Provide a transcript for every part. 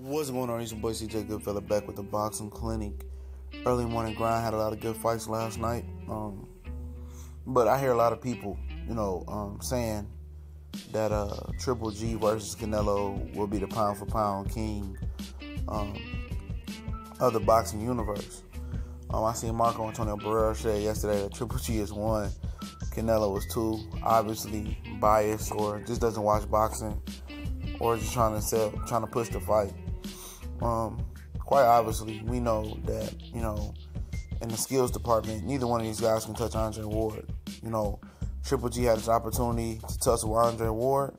What's going on? It's your boy CJ Goodfella back with the boxing clinic. Early morning grind, had a lot of good fights last night. But I hear a lot of people, saying that Triple G versus Canelo will be the pound for pound king of the boxing universe. I seen Marco Antonio Barrera say yesterday that Triple G is 1, Canelo is 2. Obviously biased, or just doesn't watch boxing, or just trying to push the fight. Quite obviously, we know that, in the skills department, neither one of these guys can touch Andre Ward. Triple G had his opportunity to tussle with Andre Ward.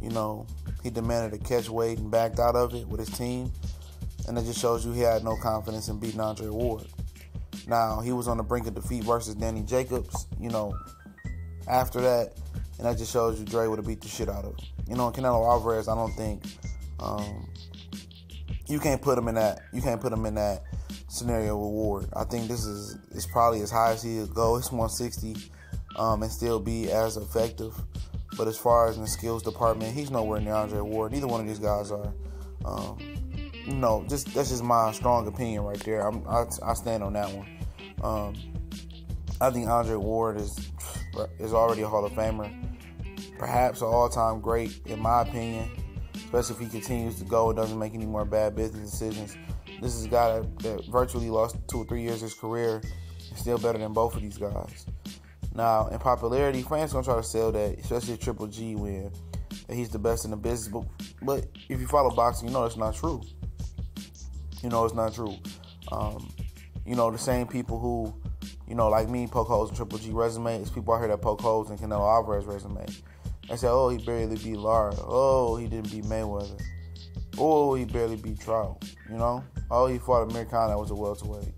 He demanded a catch weight and backed out of it with his team. And it just shows you he had no confidence in beating Andre Ward. Now, he was on the brink of defeat versus Danny Jacobs, after that. And that just shows you Dre would have beat the shit out of him. Canelo Alvarez, I don't think you can't put him in that scenario with Ward. I think this is probably as high as he'll go. It's 160 and still be as effective. But as far as in the skills department, he's nowhere near Andre Ward. Neither one of these guys are. That's just my strong opinion right there. I stand on that one. I think Andre Ward is already a Hall of Famer, perhaps an all-time great in my opinion. Especially if he continues to go and doesn't make any more bad business decisions. This is a guy that virtually lost 2 or 3 years of his career. He's still better than both of these guys. Now, in popularity, fans gonna try to sell that, especially if Triple G win, that he's the best in the business. But if you follow boxing, that's not true. It's not true. The same people who, like me, poke holes in Triple G resume, it's people out here that poke holes in Canelo Alvarez resume. They say, oh, he barely beat Lara. Oh, he didn't beat Mayweather. Oh, he barely beat Trout. Oh, he fought Amir Khan that was a welterweight.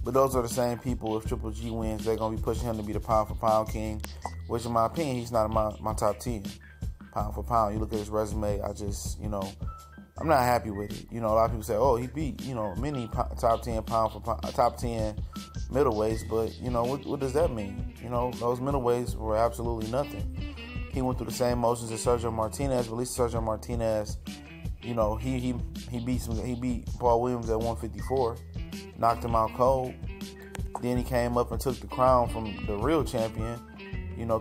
But those are the same people. If Triple G wins, they're going to be pushing him to be the pound for pound king, which in my opinion, he's not in my top 10. Pound for pound. You look at his resume, I'm not happy with it. A lot of people say, oh, he beat, many top 10 pound for pound, top 10 middleweights, but, what does that mean? Those middleweights were absolutely nothing. He went through the same motions as Sergio Martinez, but at least Sergio Martinez, he beat Paul Williams at 154, knocked him out cold. Then he came up and took the crown from the real champion,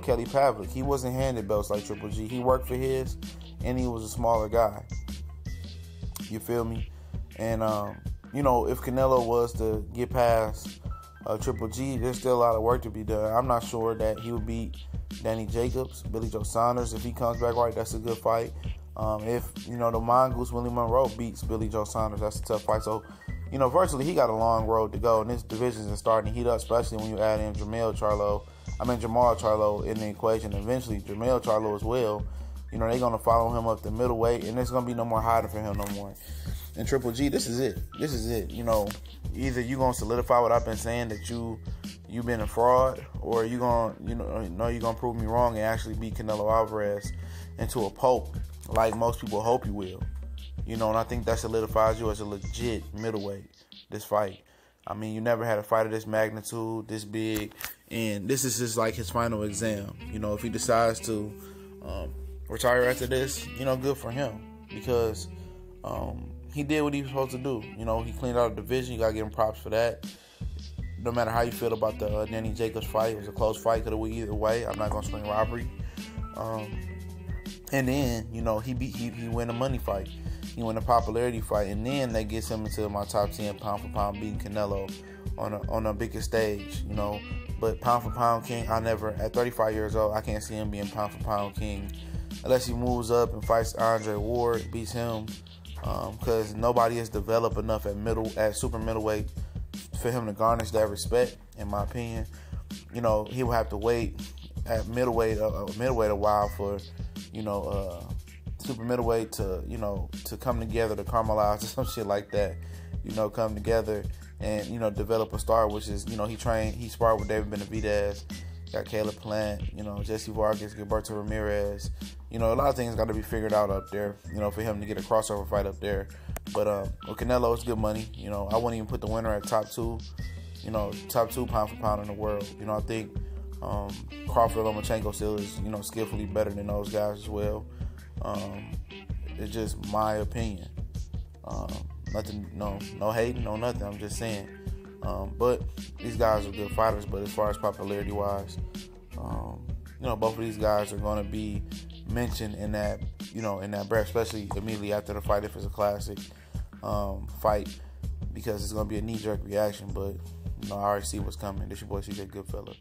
Kelly Pavlik. He wasn't handed belts like Triple G. He worked for his, and he was a smaller guy. You feel me? And, if Canelo was to get past Triple G, there's still a lot of work to be done. I'm not sure that he would beat Danny Jacobs, Billy Joe Saunders. If he comes back right, that's a good fight. If, the mongoose Willie Monroe beats Billy Joe Saunders, that's a tough fight. So, virtually he got a long road to go, and this division is starting to heat up, especially when you add in Jamal Charlo in the equation. Eventually, Jamal Charlo as well. They're going to follow him up to middleweight, and there's going to be no more hiding for him no more. And Triple G, this is it. Either you're going to solidify what I've been saying, that you've been a fraud, or you're going to prove me wrong and actually beat Canelo Alvarez into a pulp like most people hope you will. And I think that solidifies you as a legit middleweight, this fight. I mean, you never had a fight of this magnitude, this big, and this is just like his final exam. If he decides to retire after this, good for him, because he did what he was supposed to do. He cleaned out a division. You got to give him props for that. No matter how you feel about the Danny Jacobs fight, it was a close fight. Could have went either way. I'm not going to swing robbery. And then, he win a money fight. He win a popularity fight. And then that gets him into my top 10 pound for pound, beating Canelo on a bigger stage, But pound for pound king, at 35 years old, I can't see him being pound for pound king unless he moves up and fights Andre Ward, beats him, because nobody has developed enough at super middleweight for him to garnish that respect, in my opinion. He will have to wait at middleweight a while for, super middleweight to come together, to caramelize or some shit like that. Come together and, develop a star, which is, he sparred with David Benavidez, got Caleb Plant, Jesse Vargas, Gilberto Ramirez. A lot of things got to be figured out up there, for him to get a crossover fight up there. But with Canelo, it's good money. I wouldn't even put the winner at top 2, top 2 pound for pound in the world. I think Crawford Lomachenko still is, skillfully better than those guys as well. It's just my opinion. Nothing, no hating, no nothing. I'm just saying. But these guys are good fighters. But as far as popularity wise, both of these guys are going to be mentioned in that, in that breath, especially immediately after the fight if it's a classic fight, because it's going to be a knee-jerk reaction. But I already see what's coming. This your boy CJ Goodfella.